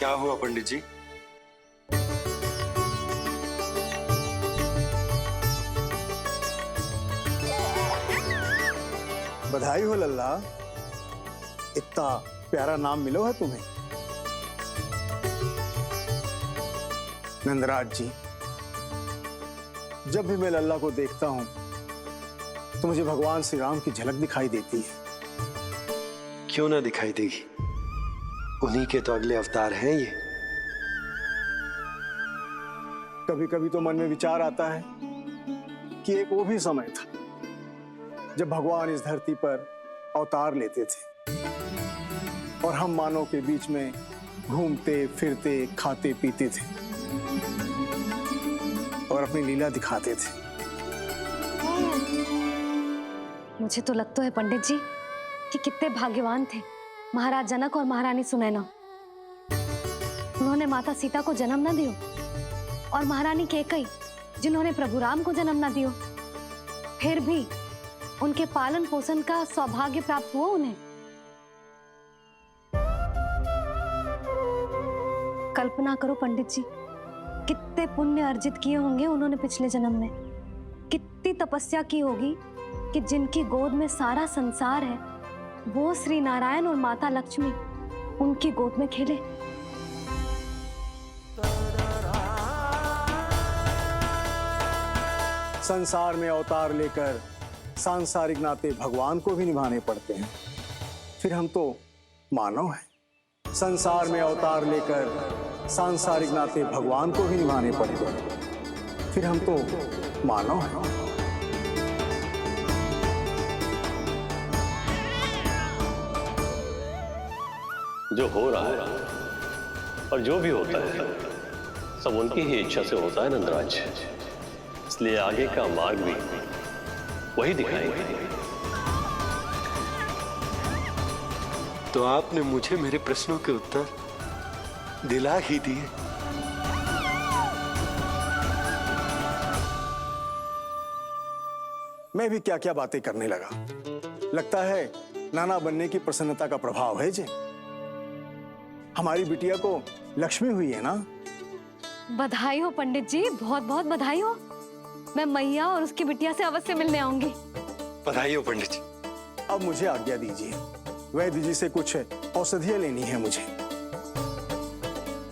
क्या हुआ पंडित जी? बधाई हो लल्ला, इतना प्यारा नाम मिलो है तुम्हें। नंदराज जी, जब भी मैं लल्ला को देखता हूं तो मुझे भगवान श्री राम की झलक दिखाई देती है। क्यों ना दिखाई देगी, उन्हीं के तो अगले अवतार हैं ये। कभी कभी तो मन में विचार आता है कि एक वो भी समय था जब भगवान इस धरती पर अवतार लेते थे और हम मानव के बीच में घूमते फिरते खाते पीते थे और अपनी लीला दिखाते थे। मुझे तो लगता है पंडित जी कि कितने भाग्यवान थे महाराज जनक और महारानी सुनैना। उन्होंने माता सीता को जन्म न दियो और महारानी कैकेयी जिन्होंने प्रभु राम को जन्म न दियो, फिर भी उनके पालन पोषण का सौभाग्य प्राप्त हुआ उन्हें। कल्पना करो पंडित जी, कितने पुण्य अर्जित किए होंगे उन्होंने पिछले जन्म में, कितनी तपस्या की होगी कि जिनकी गोद में सारा संसार है वो श्री नारायण और माता लक्ष्मी उनकी गोद में खेले। संसार में अवतार लेकर सांसारिक नाते भगवान को भी निभाने पड़ते हैं, फिर हम तो मानव हैं। संसार में अवतार लेकर सांसारिक नाते भगवान को भी निभाने पड़ते हैं, फिर हम तो मानव हैं। जो हो रहा है और जो भी होता है सब उनकी ही इच्छा से होता है नंदराज, इसलिए आगे का मार्ग भी वही दिखाएंगे। तो आपने मुझे मेरे प्रश्नों के उत्तर दिला ही दिए। मैं भी क्या क्या बातें करने लगा। लगता है नाना बनने की प्रसन्नता का प्रभाव है जी। हमारी बिटिया को लक्ष्मी हुई है ना। बधाई हो पंडित जी, बहुत बहुत बधाई हो। मैं मैया और उसकी बिटिया से अवश्य मिलने आऊंगी। बधाई हो पंडित जी। अब मुझे आज्ञा दीजिए, वैद्य जी से कुछ औषधियां लेनी है मुझे।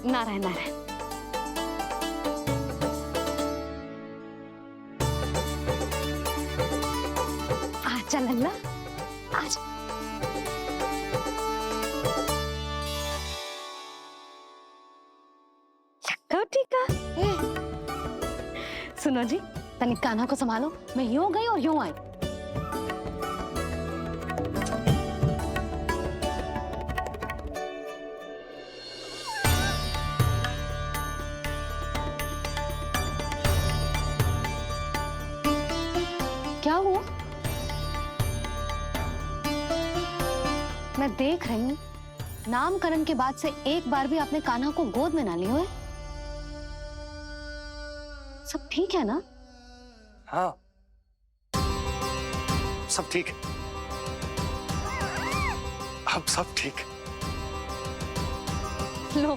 नारायण नारायण। आजा लल्ला, आजा। ठीक है। सुनो जी, तनिक कान्हा को संभालो, मैं यूं गई और यूं आई। क्या हुआ? मैं देख रही हूं नामकरण के बाद से एक बार भी आपने कान्हा को गोद में ना लिया है। सब ठीक है ना? हाँ, सब ठीक है। अब सब ठीक। लो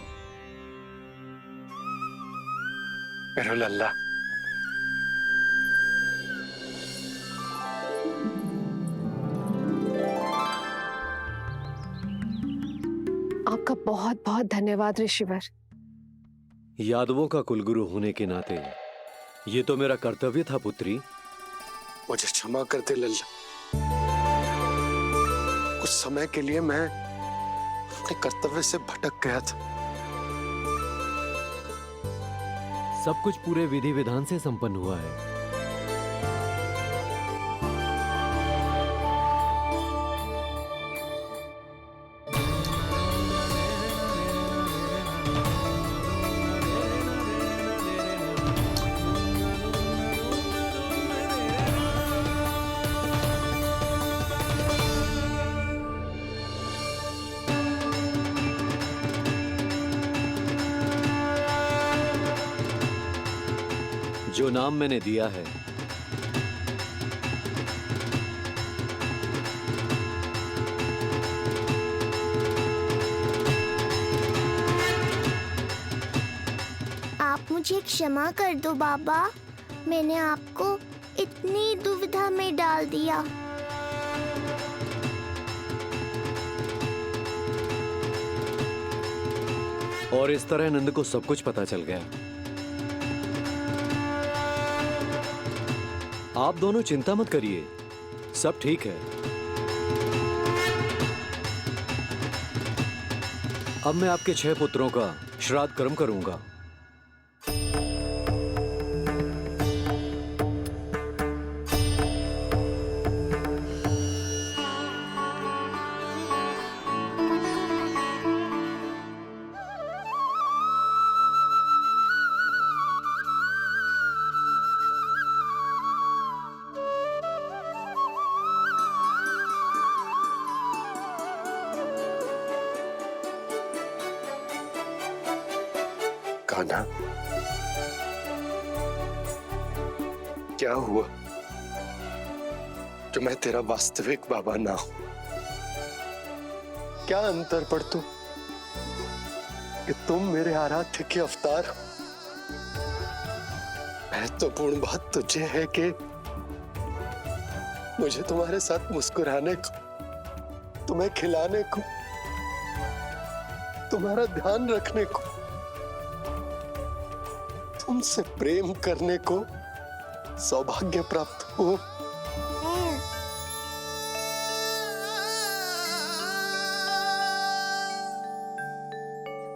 मेरा लल्ला। आपका बहुत बहुत धन्यवाद ऋषिवर। यादवों का कुलगुरु होने के नाते ये तो मेरा कर्तव्य था पुत्री। मुझे क्षमा कर दे लल्ला, कुछ समय के लिए मैं अपने कर्तव्य से भटक गया था। सब कुछ पूरे विधि विधान से संपन्न हुआ है। जो नाम मैंने दिया है मुझे क्षमा कर दो बाबा, मैंने आपको इतनी दुविधा में डाल दिया। और इस तरह नंद को सब कुछ पता चल गया। आप दोनों चिंता मत करिए, सब ठीक है। अब मैं आपके 6 पुत्रों का श्राद्ध कर्म करूंगा। कान्हा, क्या हुआ जो मैं तेरा वास्तविक बाबा ना हूं? क्या अंतर पड़ तू कि तुम मेरे आराध्य के अवतार हो? महत्वपूर्ण बात तुझे है कि मुझे तुम्हारे साथ मुस्कुराने को, तुम्हें खिलाने को, तुम्हारा ध्यान रखने को, तुमसे प्रेम करने को सौभाग्य प्राप्त हो।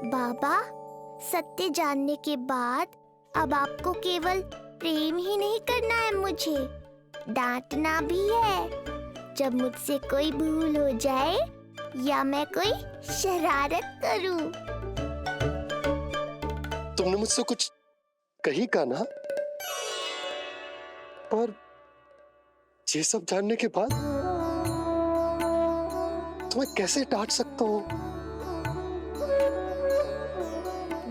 बाबा, सत्य जानने के बाद अब आपको केवल प्रेम ही नहीं करना है, मुझे डांटना भी है जब मुझसे कोई भूल हो जाए या मैं कोई शरारत करूं। तुमने मुझसे कुछ कही कान्हा, और ये सब जानने के बाद तुम्हें कैसे डांट सकता हूँ?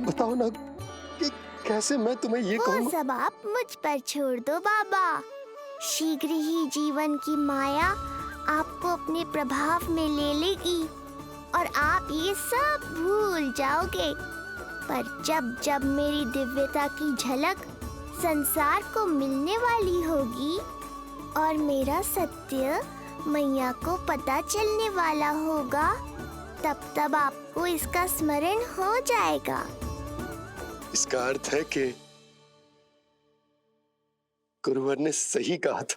बताओ ना कि कैसे मैं तुम्हें ये वो कहूँ? सब आप मुझ पर छोड़ दो बाबा। शीघ्र ही जीवन की माया आपको अपने प्रभाव में ले लेगी और आप ये सब भूल जाओगे। पर जब जब मेरी दिव्यता की झलक संसार को मिलने वाली होगी और मेरा सत्य मैया को पता चलने वाला होगा, तब तब आपको इसका स्मरण हो जाएगा। इसका अर्थ है कि गुरुवर ने सही कहा था।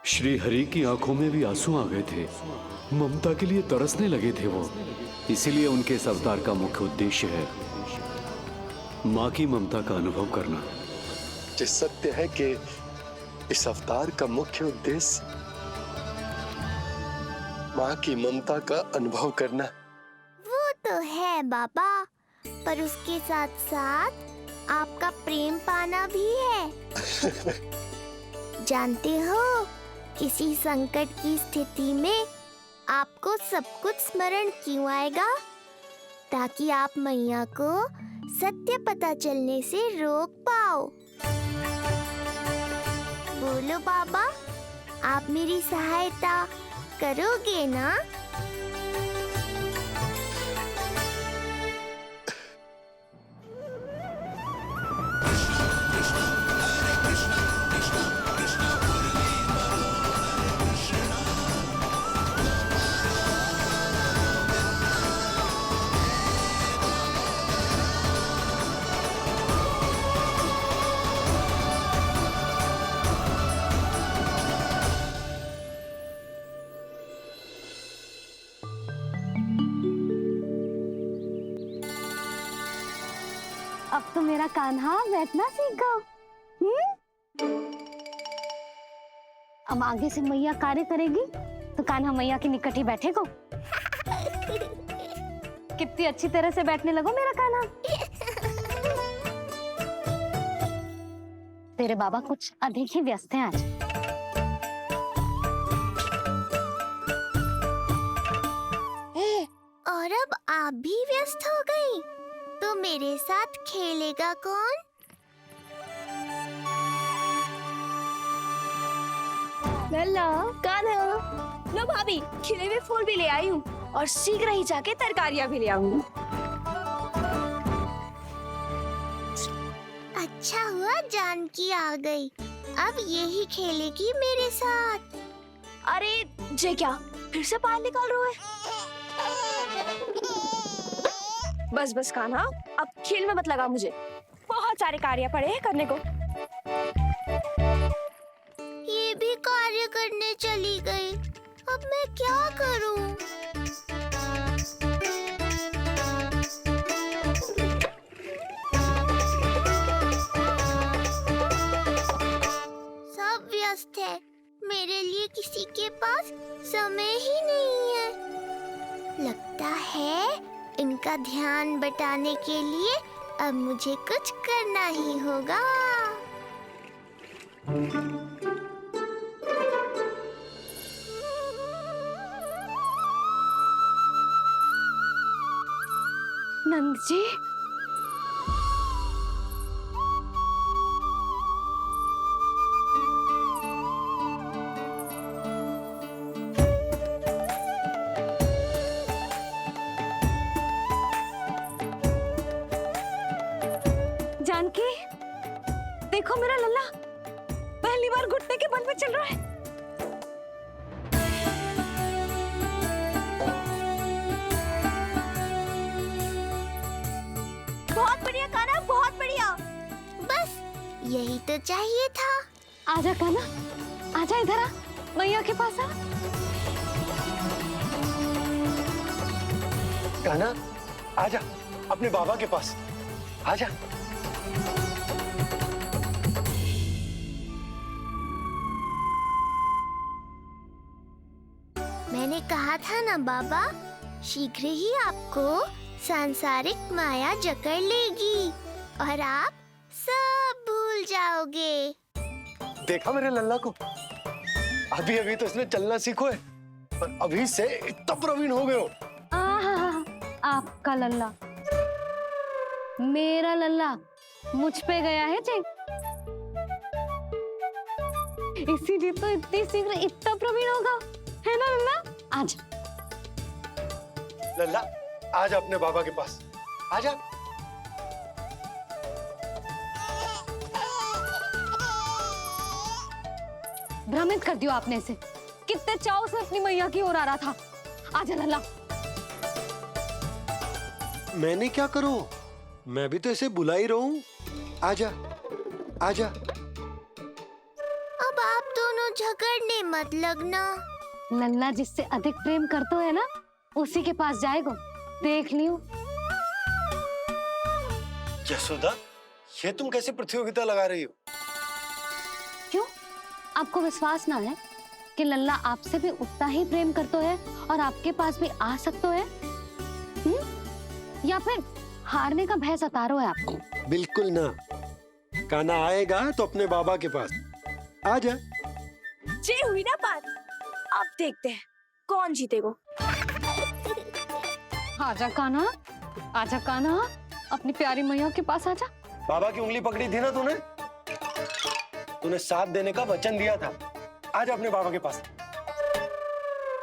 श्री हरि की आंखों में भी आंसू आ गए थे, ममता के लिए तरसने लगे थे वो। इसीलिए उनके इस अवतार का मुख्य उद्देश्य है माँ की ममता का अनुभव करना। ये सत्य है कि इस अवतार का मुख्य उद्देश्य माँ की ममता का अनुभव करना। वो तो है बाबा, पर उसके साथ साथ आपका प्रेम पाना भी है। जानते हो, किसी संकट की स्थिति में आपको सब कुछ स्मरण क्यों आएगा? ताकि आप मैया को सत्य पता चलने से रोक पाओ। बोलो बाबा, आप मेरी सहायता करोगे ना? अब तो मेरा कान्हा बैठना सीख गया। अब आगे से मैया कार्य करेगी तो कान्हा मैया के निकट ही बैठेगा। कितनी अच्छी तरह से बैठने लगो मेरा कान्हा। तेरे बाबा कुछ अधिक ही व्यस्त हैं आज। और अब आप भी व्यस्त हो गई, तो मेरे साथ खेलेगा कौन? लल्ला, कान्हा, लो भाभी, खिले हुए फूल भी ले आई हूँ और शीघ्र ही जाके तरकारियाँ भी ले आऊंगी। अच्छा हुआ जानकी आ गई। अब यही खेलेगी मेरे साथ। अरे जे क्या फिर से बाहर निकाल रहे हो? बस बस कान्हा, अब खेल में मत लगा मुझे। बहुत सारे कार्य पड़े हैं करने को। ये भी कार्य करने चली गई। अब मैं क्या करूं? सब व्यस्त है। मेरे लिए किसी के पास समय ही नहीं है। लगता है इनका ध्यान बटाने के लिए अब मुझे कुछ करना ही होगा। नंद जी, जानकी, देखो मेरा लल्ला पहली बार घुटने के बल पे चल रहा है। बहुत बढ़िया कान्हा, बहुत बढ़िया। बस यही तो चाहिए था। आजा कान्हा, आजा इधर आ, मैया के पास आ। कान्हा, आजा अपने बाबा के पास, आजा। मैंने कहा था ना बाबा, शीघ्र ही आपको सांसारिक माया जकड़ लेगी और आप सब भूल जाओगे। देखा मेरे लल्ला को, अभी अभी तो इसने चलना सीखो है, पर अभी से इतना प्रवीण हो गए हो। आपका लल्ला, मेरा लल्ला मुझ पे गया है जी, इसीलिए तो इतनी शीघ्र इतना प्रवीण होगा, है ना लल्ला? आज लल्ला, आजा अपने बाबा के पास, आजा। भ्रमित कर दियो आपने इसे, कितने चाव से अपनी मैया की ओर आ रहा था। आजा लल्ला। मैंने क्या करूं? मैं भी तो इसे बुला ही रहा हूं। आजा, आजा। अब आप दोनों झगड़ने मत लगना। लल्ला जिससे अधिक प्रेम करते है ना, उसी के पास जाएगो, देख लियो। यशोदा, ये तुम कैसे प्रतियोगिता लगा रही हो? क्यों? आपको विश्वास ना है कि लल्ला आपसे भी उतना ही प्रेम करते है और आपके पास भी आ सकते है? या फिर हारने का भय सता रहा है आपको? बिल्कुल ना। कान्हा आएगा तो अपने बाबा के पास। आजा। जे हुई ना बात, अब देखते हैं कौन जीतेगा। आजा कान्हा, आजा कान्हा, अपनी प्यारी मैया के पास आजा। बाबा की उंगली पकड़ी थी ना तूने? तूने साथ देने का वचन दिया था। आजा अपने बाबा के पास।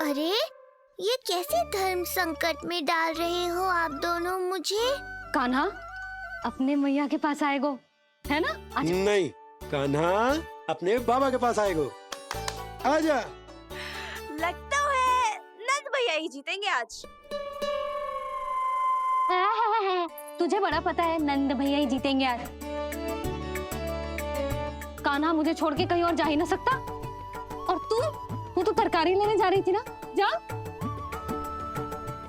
अरे ये कैसे धर्म संकट में डाल रहे हो आप दोनों मुझे? कान्हा अपने मैया के पास आएगो, है ना? आजा। नहीं, कान्हा अपने बाबा के पास आएगो। आजा। लगता है नंद भैया ही जीतेंगे आज। तुझे बड़ा पता है नंद भैया ही जीतेंगे आज। कान्हा मुझे छोड़ के कहीं और जा ही ना सकता। और तू तो तरकारी लेने जा रही थी ना, जा।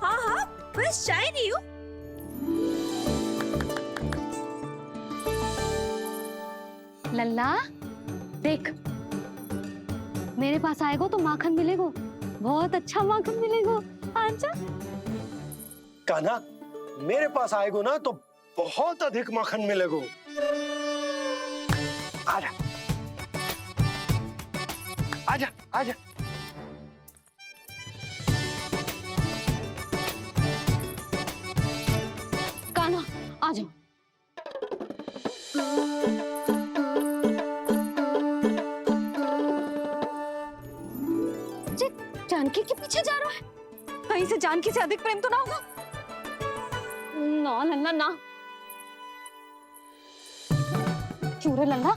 हाँ हाँ, बस जा ही नहीं हूँ। लल्ला देख, मेरे पास आएगो तो माखन मिलेगो, बहुत अच्छा माखन मिलेगो। आजा। कान्हा, मेरे पास आएगो ना तो बहुत अधिक माखन मिलेगो। आजा, आजा, आजा। कान्हा आ जाओ। जानकी के पीछे जा रहा है, कहीं से जानकी से अधिक प्रेम तो ना होगा? ना लल्ला ना। क्यों रे लल्ला,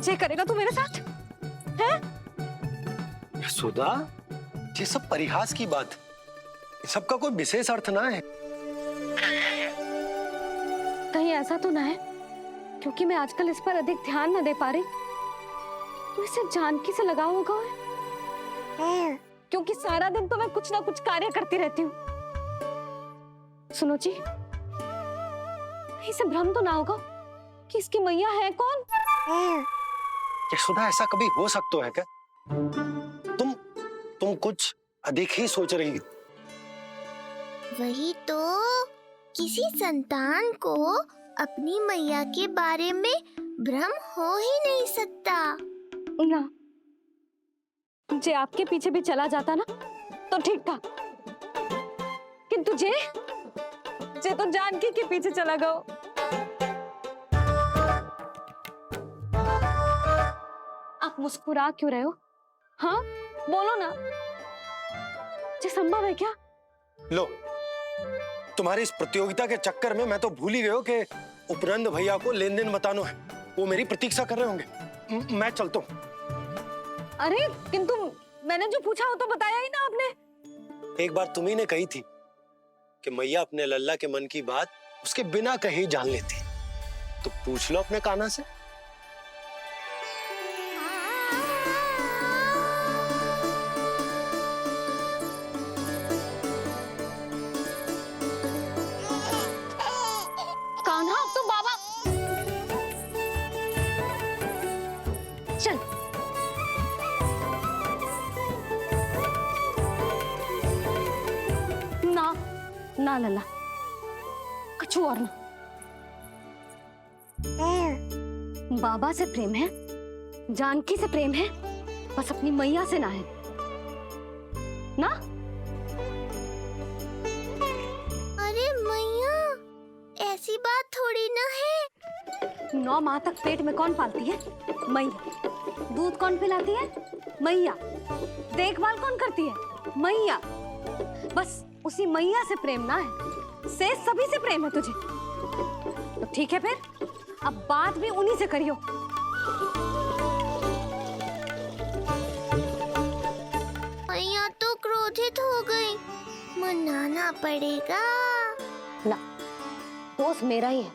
ये करेगा तू मेरे साथ? हैं? यशोदा, ये सब परिहास की बात, सबका कोई विशेष अर्थ ना है। कहीं ऐसा तो ना है क्योंकि मैं आजकल इस पर अधिक ध्यान न दे पा रही तो इसे जानकी से लगाव होगा है? क्योंकि सारा दिन तो मैं कुछ ना कुछ कार्य करती रहती हूँ। सुनो जी, इसे भ्रम तो ना होगा कि इसकी मैया है कौन? यशोदा, ऐसा कभी हो सकता है क्या? तुम कुछ अधिक ही सोच रही हो। वही तो, किसी संतान को अपनी मैया के बारे में भ्रम हो ही नहीं सकता। ना, जे आपके पीछे भी चला जाता ना तो ठीक था, किंतु जे तो जानकी के पीछे चला गया। आप मुस्कुरा क्यों रहे हो? हाँ, बोलो ना, ये संभव है क्या? लो, तुम्हारी इस प्रतियोगिता के चक्कर में मैं तो भूल ही गया कि उपनंद भैया को लेन देन बताना है। वो मेरी प्रतीक्षा कर रहे होंगे। मैं चलता हूँ। अरे किंतु मैंने जो पूछा वो तो बताया ही ना आपने। एक बार तुम्ही ने कही थी कि मैया अपने लल्ला के मन की बात उसके बिना कहीं जान लेती, तो पूछ लो अपने कान्हा से। कान्हा, अब तो बाबा चल। ना लल्ला, कछु और ना। बाबा से प्रेम है, जानकी से प्रेम है, बस अपनी मैया से ना है ना। अरे मैया, ऐसी बात थोड़ी ना है। 9 माह तक पेट में कौन पालती है? मैया। दूध कौन पिलाती है? मैया। देखभाल कौन करती है? मैया। बस उसी मैया से प्रेम ना है, से सभी से प्रेम है तुझे। तो ठीक है फिर, अब बात भी उन्हीं से करियो। मैया तो क्रोधित हो गई, मनाना पड़ेगा। ना, दोस्त मेरा ही है,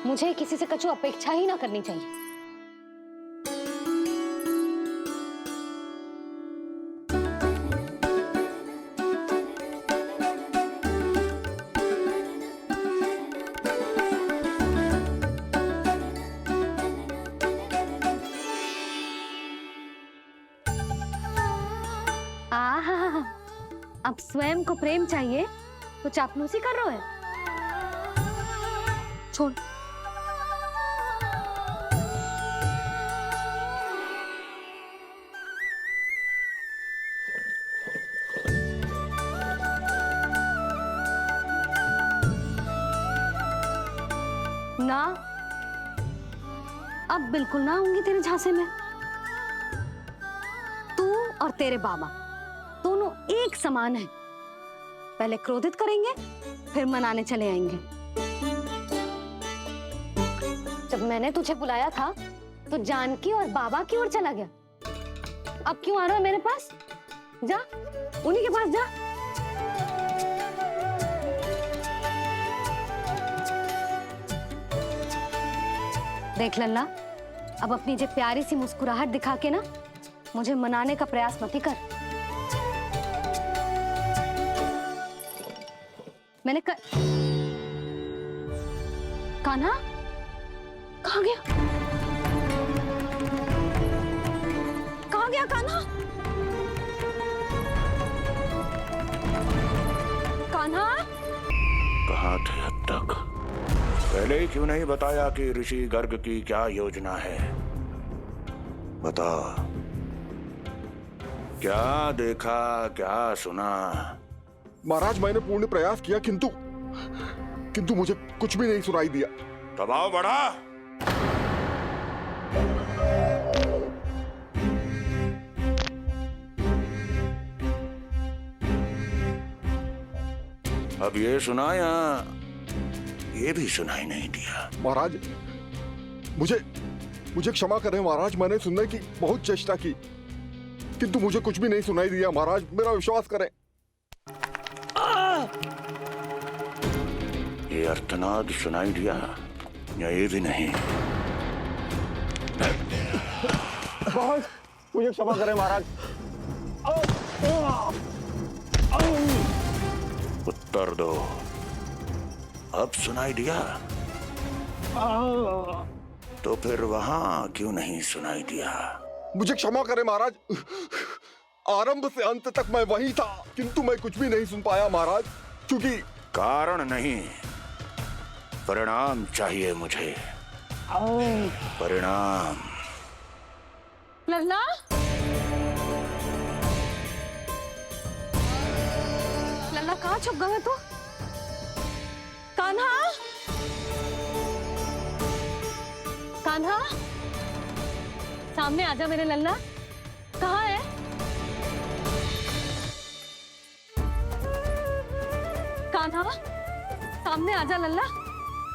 मुझे किसी से कछु अपेक्षा ही ना करनी चाहिए। आहा, अब स्वयं को प्रेम चाहिए तो चापलूसी कर रहे हो? छोड़। ना, अब बिल्कुल ना आऊंगी तेरे झांसे में। तू और तेरे बाबा दोनों एक समान हैं। पहले क्रोधित करेंगे, फिर मनाने चले आएंगे। जब मैंने तुझे बुलाया था तो जानकी और बाबा की ओर चला गया। अब क्यों आ रहा है मेरे पास? जा, उन्हीं के पास जा। देख लल्ला, अब अपनी जे प्यारी सी मुस्कुराहट दिखा के ना मुझे मनाने का प्रयास मत ही कर। मैंने कान्हा कहाँ गया? कहाँ गया कान्हा? कान्हा? कहाँ थे अब तक? पहले ही क्यों नहीं बताया कि ऋषि गर्ग की क्या योजना है? बता, क्या देखा, क्या सुना? महाराज, मैंने पूर्ण प्रयास किया किंतु मुझे कुछ भी नहीं सुनाई दिया। दबाव बढ़ा। अब ये सुना या ये भी सुनाई नहीं दिया? महाराज, मुझे क्षमा करें महाराज, मैंने सुनने की बहुत चेष्टा की किंतु मुझे कुछ भी नहीं सुनाई दिया महाराज, मेरा विश्वास करें। ये अर्थनाद सुनाई दिया या ये भी नहीं? मुझे क्षमा करें महाराज। उत्तर दो, अब सुनाई दिया? तो फिर वहां क्यों नहीं सुनाई दिया? मुझे क्षमा करें महाराज, आरंभ से अंत तक मैं वही था किंतु मैं कुछ भी नहीं सुन पाया महाराज, क्योंकि कारण नहीं, परिणाम चाहिए मुझे। परिणाम। लल्ला, लल्ला कहाँ छुप गए तू? कान्हा, कान्हा, सामने आजा मेरे लल्ला। कहाँ है? कान्हा, सामने आजा लल्ला।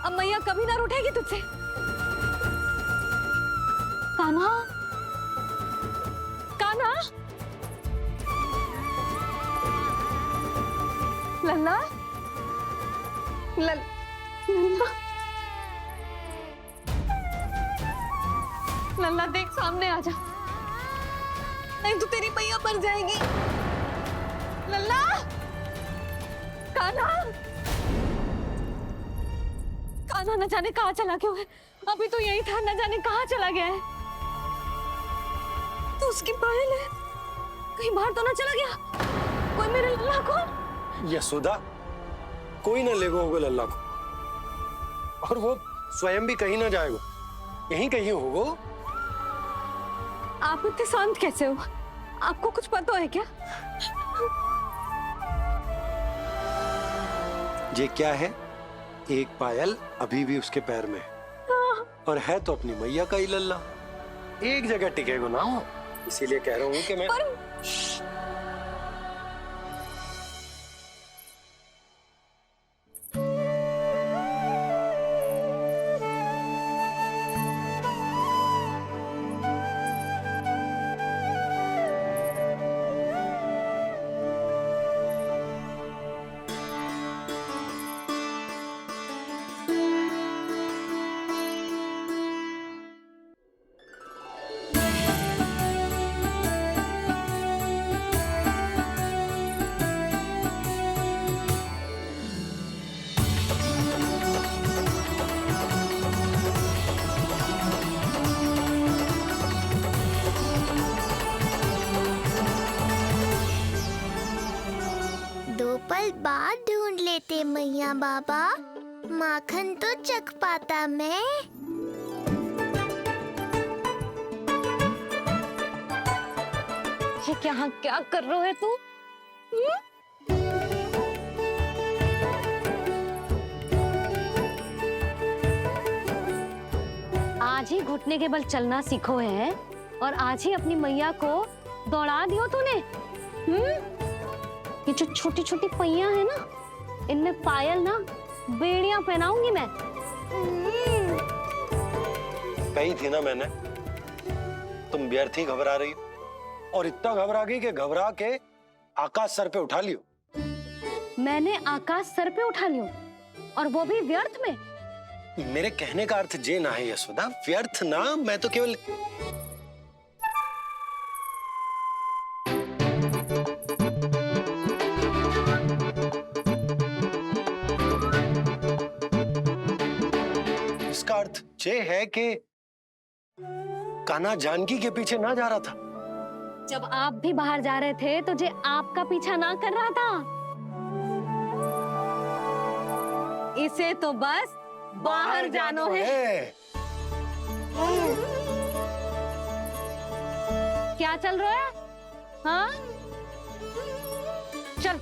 अब मैया कभी ना रूठेगी तुझसे। कान्हा, कान्हा, लल्ला, लल्ला, लल्ला देख सामने आजा, नहीं तो तेरी मैया मर जाएगी। लल्ला, कान्हा, कान्हा न जाने कहाँ चला गया है। अभी तो यही था, न जाने कहाँ चला गया है। तो उसकी पायल है, कहीं बाहर तो ना चला गया कोई मेरे लल्ला को? यशोदा, कोई ना लेगो होगा लल्ला को, और वो स्वयं भी कहीं ना जाएगा, यहीं कहीं होगो। आप इतने शांत कैसे हो? आपको कुछ पता है क्या? ये क्या है? एक पायल अभी भी उसके पैर में है, और है तो अपनी मैया का ही लल्ला, एक जगह टिकेगा ना हो, इसीलिए कह रहा हूँ कि मैं पल बाद ढूंढ लेते मैया बाबा, माखन तो चख पाता मैं। ये क्या कर रहे है तू? आज ही घुटने के बल चलना सीखो है और आज ही अपनी मैया को दौड़ा दियो तूने। ये जो छोटी छोटी पहिया है ना, इनमें पायल ना बेड़ियां पहनाऊंगी मैं। कही थी ना मैंने, तुम व्यर्थ ही घबरा रही हो, और इतना घबरा गई कि घबरा के आकाश सर पे उठा लियो। मैंने आकाश सर पे उठा लियो, और वो भी व्यर्थ में? मेरे कहने का अर्थ जे ना है यशोदा, व्यर्थ ना, मैं तो केवल इसका अर्थ ये है कि कान्हा जानकी के पीछे ना जा रहा था। जब आप भी बाहर जा रहे थे तो जे आपका पीछा ना कर रहा था। इसे तो बस बाहर जानो है। क्या चल रहा है? हाँ, चल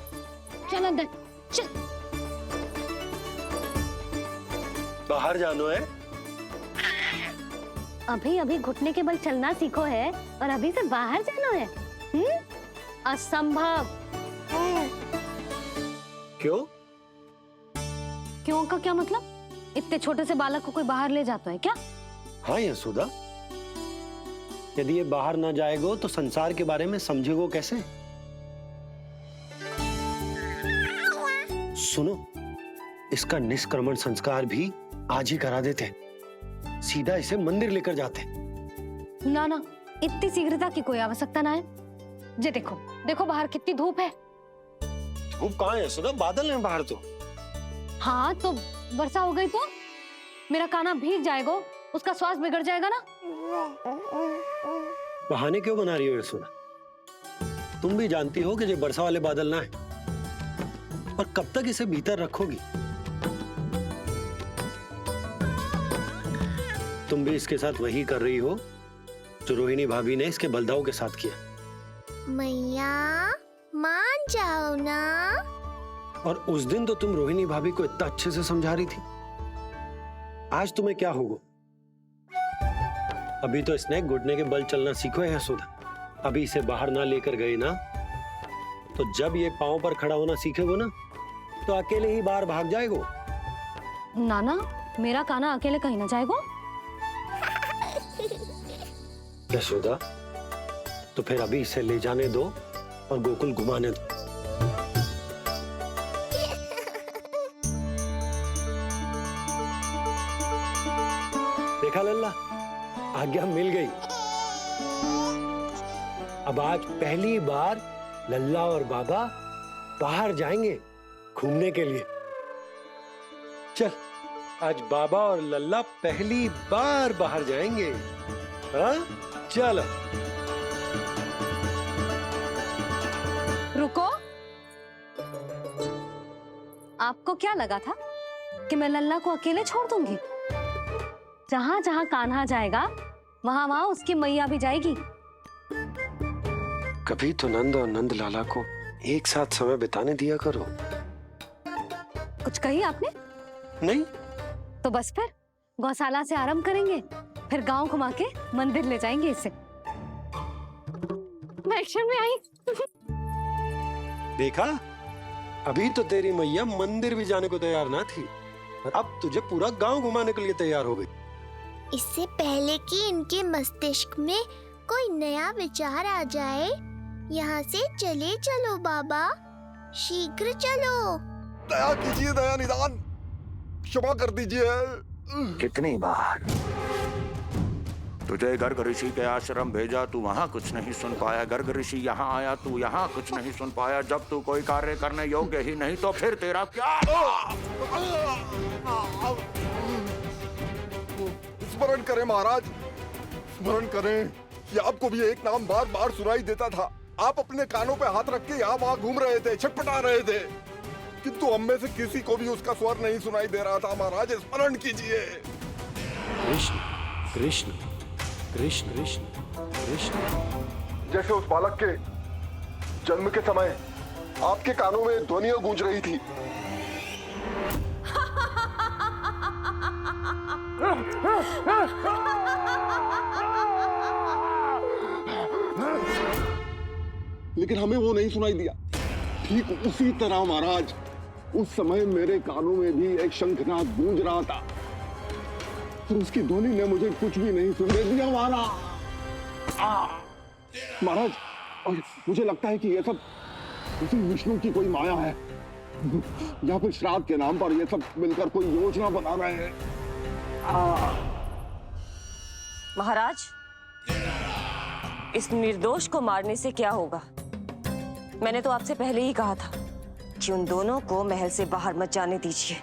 चल अंदर चल। बाहर जानो है? अभी अभी घुटने के बल चलना सीखो है और अभी से बाहर जाना है? असंभव। क्यों? क्यों का क्या मतलब? इतने छोटे से बालक को कोई बाहर ले जाता है क्या? हाँ यशोदा, यदि ये बाहर ना जाएगो तो संसार के बारे में समझेगो कैसे? सुनो, इसका निष्क्रमण संस्कार भी आज ही करा देते, सीधा इसे मंदिर लेकर जाते। ना ना, इतनी शीघ्रता की कोई आवश्यकता ना है। जे देखो देखो बाहर कितनी धूप है। धूप कहाँ है यशोदा, बादल हैं बाहर तो। हाँ तो वर्षा हो गई तो मेरा कान्हा भीग जाएगा, उसका स्वास्थ्य बिगड़ जाएगा ना। बहाने क्यों बना रही हो यशोदा? तुम भी जानती हो कि ये वर्षा वाले बादल ना है, और कब तक इसे भीतर रखोगी? तुम भी इसके साथ वही कर रही हो जो रोहिणी भाभी ने इसके बलदाऊ के साथ किया। मैया मान जाओ ना। और उस दिन तो तुम रोहिणी भाभी को इतना अच्छे से समझा रही थी, आज तुम्हें क्या होगा? अभी तो इसने घुटने के बल चलना सीखो है यशोदा। अभी इसे बाहर ना लेकर गए ना, तो जब ये पांव पर खड़ा होना सीखेगो ना, तो अकेले ही बाहर भाग जाएगो। नाना, मेरा कान्हा अकेले कहीं ना जाएगा। यशोदा, तो फिर अभी इसे ले जाने दो और गोकुल घुमाने दो। देखा लल्ला, आज्ञा मिल गई। अब आज पहली बार लल्ला और बाबा बाहर जाएंगे घूमने के लिए। चल, आज बाबा और लल्ला पहली बार बाहर जाएंगे। हाँ, चलो। रुको, आपको क्या लगा था कि मैं लल्ला को अकेले छोड़ दूंगी? जहां जहां कान्हा जाएगा वहां वहां उसकी मैया भी जाएगी। कभी तो नंद और नंद लाला को एक साथ समय बिताने दिया करो। कुछ कही आपने? नहीं तो बस फिर गौशाला से आरंभ करेंगे, फिर गांव घुमा के मंदिर ले जाएंगे इसे। मैं एक्शन में आई। देखा, अभी तो तेरी मैया मंदिर भी जाने को तैयार ना थी, और अब तुझे पूरा गांव घुमाने के लिए तैयार हो गई। इससे पहले कि इनके मस्तिष्क में कोई नया विचार आ जाए, यहाँ से चले चलो बाबा, शीघ्र चलो। दया कीजिए, दया निदान, क्षमा कर दीजिए। कितनी बार तुझे गर्ग ऋषि के आश्रम भेजा, तू वहाँ कुछ नहीं सुन पाया। गर्ग ऋषि यहाँ आया, तू यहाँ कुछ नहीं सुन पाया। जब तू कोई कार्य करने योग्य ही नहीं, तो फिर तेरा क्या? स्मरण करें महाराज, स्मरण करें कि आपको भी एक नाम बार बार सुनाई देता था। आप अपने कानों पे हाथ रख के यहाँ वहाँ घूम रहे थे, छटपटा रहे थे, किंतु हम में से किसी को भी उसका स्वर नहीं सुनाई दे रहा था। महाराज, स्मरण कीजिए। कृष्ण कृष्ण कृष्ण कृष्ण कृष्ण। जैसे उस बालक के जन्म के समय आपके कानों में ध्वनियां गूंज रही थी। लेकिन हमें वो नहीं सुनाई दिया। ठीक उसी तरह महाराज, उस समय मेरे कानों में भी एक शंखनाद गूंज रहा था, पर उसकी ध्वनि ने मुझे कुछ भी नहीं सुनने दिया। महाराज, और मुझे लगता है कि ये सब उसी विष्णु की कोई माया है, या फिर श्राद्ध के नाम पर ये सब मिलकर कोई योजना बना रहे हैं। महाराज, इस निर्दोष को मारने से क्या होगा? मैंने तो आपसे पहले ही कहा था कि उन दोनों को महल से बाहर मत जाने दीजिए।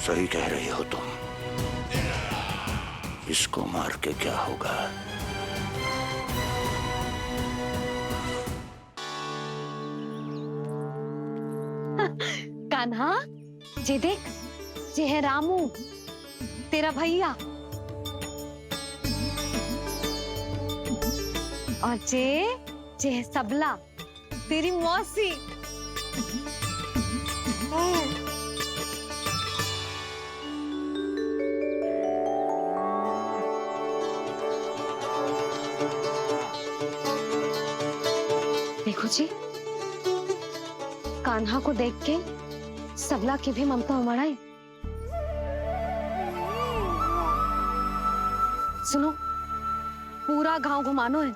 सही कह रही हो तुम। इसको मार के क्या होगा? कान्हा, जे देख, जे है रामू, तेरा भैया, और जे है सबला, तेरी मौसी। देखो जी, कान्हा को देख के सबला की भी ममता उमड़ आई। सुनो, पूरा गांव घुमानो है,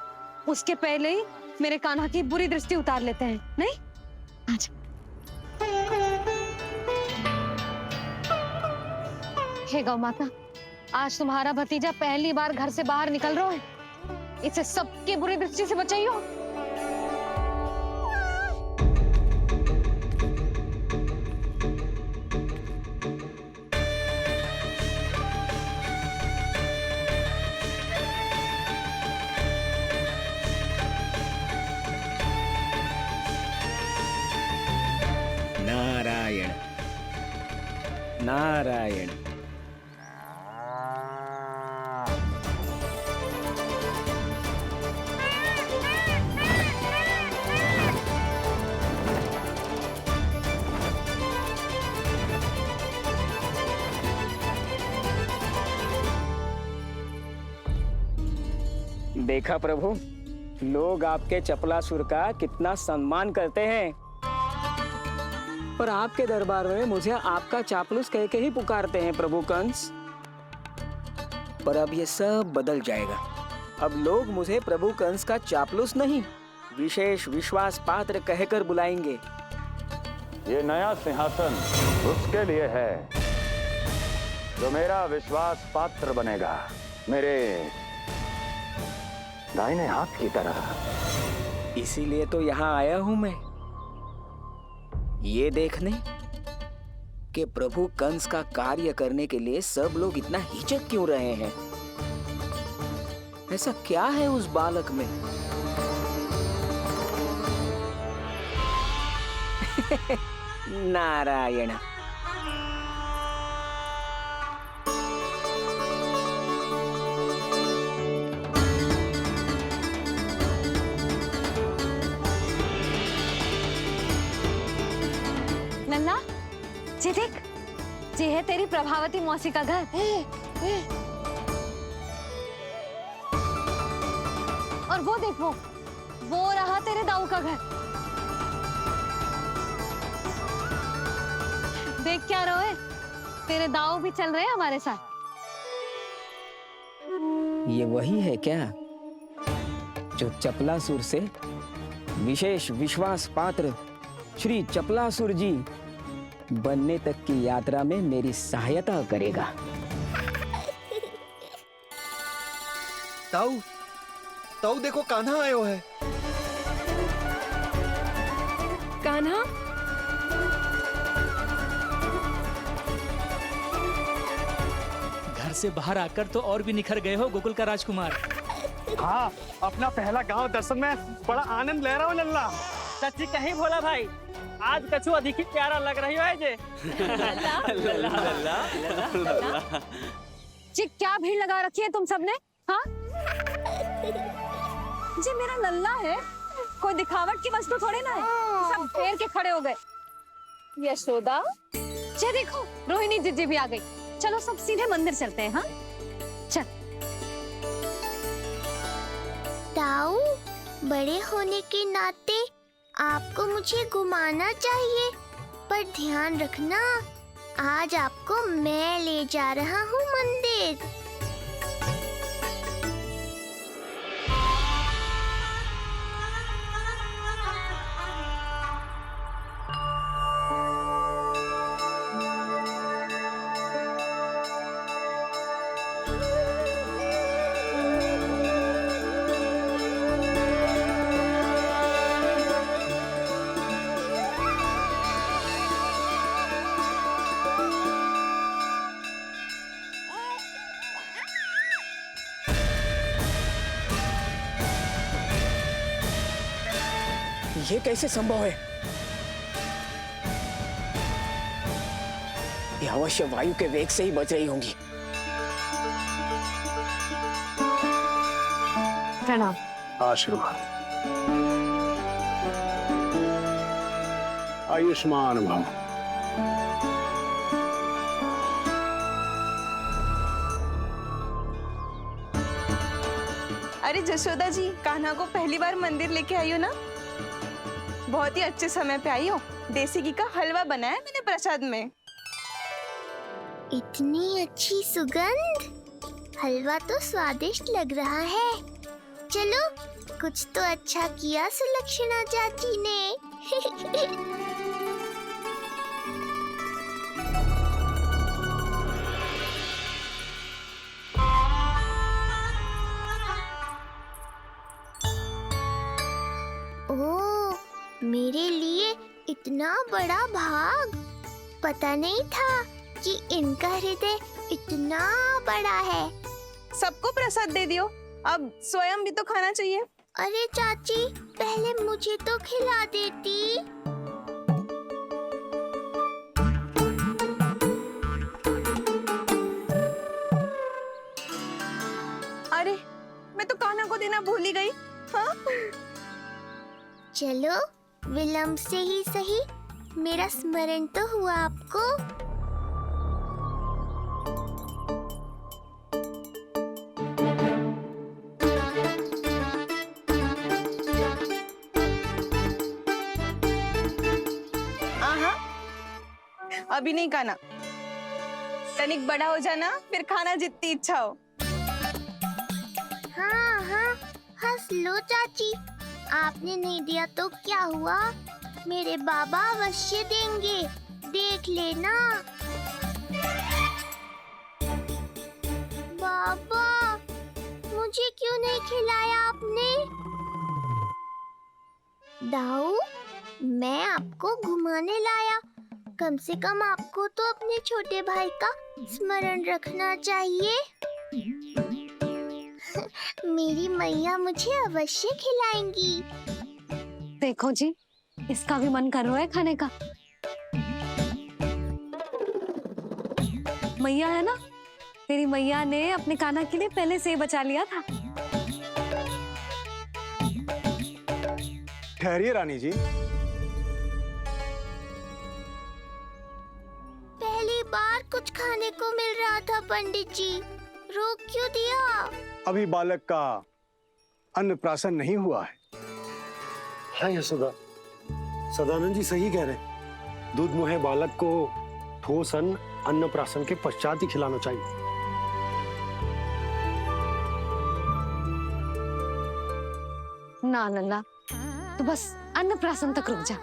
उसके पहले ही मेरे कान्हा की बुरी दृष्टि उतार लेते हैं, नहीं? अच्छा। हे गौ माता, आज तुम्हारा भतीजा पहली बार घर से बाहर निकल रहा है, इसे सबकी बुरी दृष्टि से बचाइयो। नारायण नारायण। देखा प्रभु, लोग आपके चपलासुर का कितना सम्मान करते हैं, पर आपके दरबार में मुझे आपका चापलूस कह के ही पुकारते हैं प्रभु कंस। पर अब ये सब बदल जाएगा। अब लोग मुझे प्रभु कंस का चापलूस नहीं, विशेष विश्वास पात्र कहकर बुलाएंगे। ये नया सिंहासन उसके लिए है जो मेरा विश्वास पात्र बनेगा, मेरे दाहिने हाथ की तरह। इसीलिए तो यहाँ आया हूं मैं, ये देखने कि प्रभु कंस का कार्य करने के लिए सब लोग इतना हिचक क्यों रहे हैं। ऐसा क्या है उस बालक में? नारायण। नन्ना, जी देख, जी है तेरी प्रभावती मौसी का घर। और वो देखो, वो रहा तेरे दाऊ का घर। देख क्या रहे, तेरे दाऊ भी चल रहे हैं हमारे साथ। ये वही है क्या जो चपलासुर से विशेष विश्वास पात्र श्री चपलासुर जी बनने तक की यात्रा में मेरी सहायता करेगा? ताऊ, ताऊ देखो, कान्हा आयो है। कान्हा, घर से बाहर आकर तो और भी निखर गए हो गोकुल का राजकुमार। हाँ, अपना पहला गांव दर्शन में बड़ा आनंद ले रहा हूँ लल्ला। सच्ची कहीं भोला भाई, आज कछु अधिक ही प्यारा लग रही है जे। जी क्या भीड़ लगा रखी है तुम सबने? हाँ जी, मेरा लल्ला है, कोई दिखावट की वस्तु थोड़ी ना है। सब घेर के खड़े हो गए। यशोदा, जी देखो, रोहिणी जीजी भी आ गई। चलो सब सीधे मंदिर चलते हैं। हाँ चल। ताऊ, बड़े होने के नाते आपको मुझे घुमाना चाहिए, पर ध्यान रखना, आज आपको मैं ले जा रहा हूँ मंदिर। ये कैसे संभव है? ये अवश्य वायु के वेग से ही बच रही होंगी। प्रणाम। आशीर्वाद। आयुष्मान भव। अरे जशोदा जी, कान्हा को पहली बार मंदिर लेके आई हो ना? बहुत ही अच्छे समय पे आई हो। देसी घी का हलवा बनाया मैंने प्रसाद में। इतनी अच्छी सुगंध, हलवा तो स्वादिष्ट लग रहा है। चलो, कुछ तो अच्छा किया सुलक्षणा चाची ने। ओह, मेरे लिए इतना बड़ा भाग। पता नहीं था कि इनका हृदय इतना बड़ा है। सबको प्रसाद दे दियो, अब स्वयं भी तो खाना चाहिए। अरे चाची, पहले मुझे तो खिला देती। अरे, मैं तो कान्हा को देना भूल ही गई। हाँ? चलो, विलंब से ही सही, मेरा स्मरण तो हुआ आपको। अभी नहीं खाना, तनिक बड़ा हो जाना, फिर खाना जितनी इच्छा हो। हाँ हाँ, हंस लो चाची। आपने नहीं दिया तो क्या हुआ, मेरे बाबा अवश्य देंगे, देख लेना। बाबा, मुझे क्यों नहीं खिलाया आपने? दाऊ, मैं आपको घुमाने लाया, कम से कम आपको तो अपने छोटे भाई का स्मरण रखना चाहिए। मेरी मैया मुझे अवश्य खिलाएंगी। देखो जी, इसका भी मन कर रहा है खाने का। मैया है ना, तेरी मैया ने अपने कान्हा के लिए पहले से ही बचा लिया था। ठहरिए रानी जी। पहली बार कुछ खाने को मिल रहा था पंडित जी, रोक क्यों दिया? अभी बालक का अन्नप्राशन नहीं हुआ है। हाँ यशोदा, सदानंद जी सही कह रहे। दूध मुहे बालक को ठोस अन्न अन्नप्राशन के पश्चात ही खिलाना चाहिए। ना लल्ला, तू बस अन्नप्राशन तक रुक जा,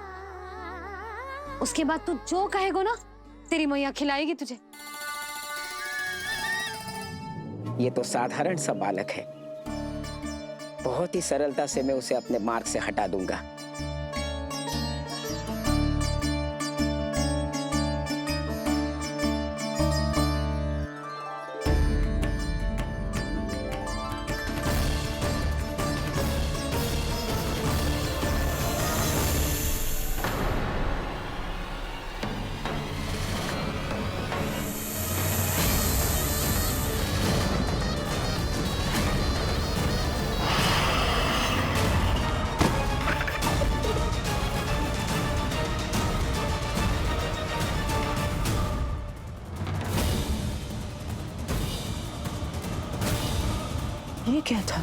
उसके बाद तू जो कहेगो ना, तेरी मैया खिलाएगी तुझे। ये तो साधारण सा बालक है, बहुत ही सरलता से मैं उसे अपने मार्ग से हटा दूंगा। ये क्या था?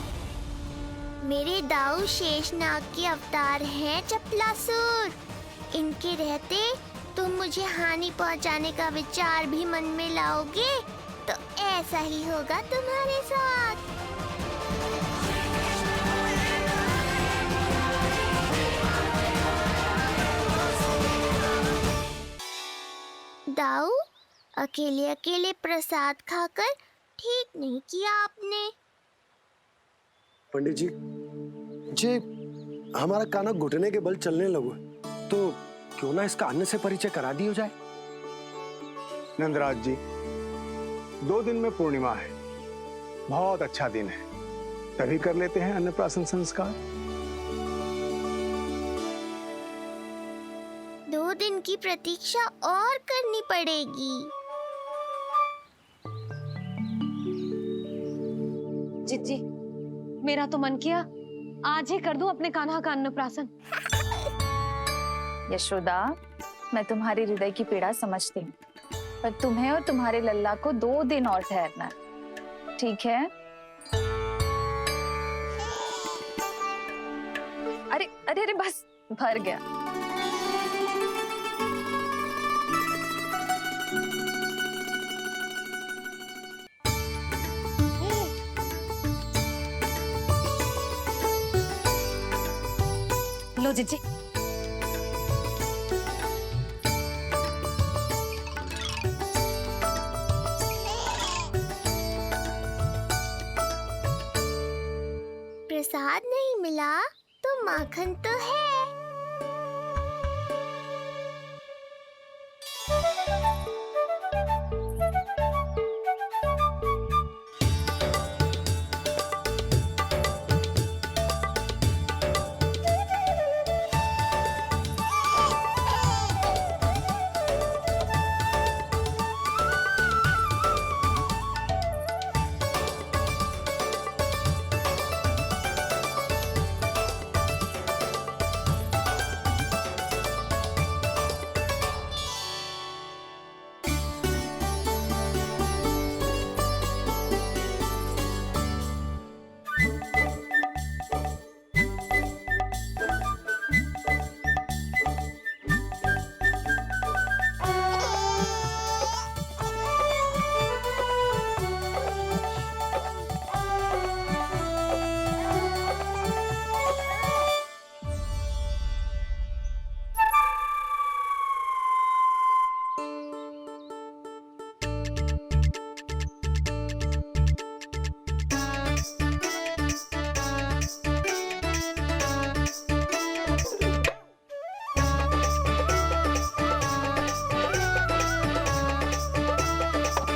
मेरे दाऊ शेषनाग के अवतार हैं चपलासुर। इनके रहते तुम मुझे हानि पहुंचाने का विचार भी मन में लाओगे तो ऐसा ही होगा तुम्हारे साथ। दाऊ, अकेले अकेले प्रसाद खाकर ठीक नहीं किया आपने। पंडित जी, जे हमारा कान्हा घुटने के बल चलने लगो, तो क्यों ना इसका अन्न से परिचय करा दिया जाए? नंदराज जी, 2 दिन में पूर्णिमा है, बहुत अच्छा दिन है, तभी कर लेते हैं अन्नप्राशन संस्कार। 2 दिन की प्रतीक्षा और करनी पड़ेगी। जिज्जी, मेरा तो मन किया आज ही कर दूं अपने कान्हा का अन्नप्राशन। यशोदा, मैं तुम्हारी हृदय की पीड़ा समझती हूँ, पर तुम्हें और तुम्हारे लल्ला को 2 दिन और ठहरना है, ठीक है? अरे अरे अरे, बस भर गया। लो जीजी। प्रसाद नहीं मिला तो माखन तो है।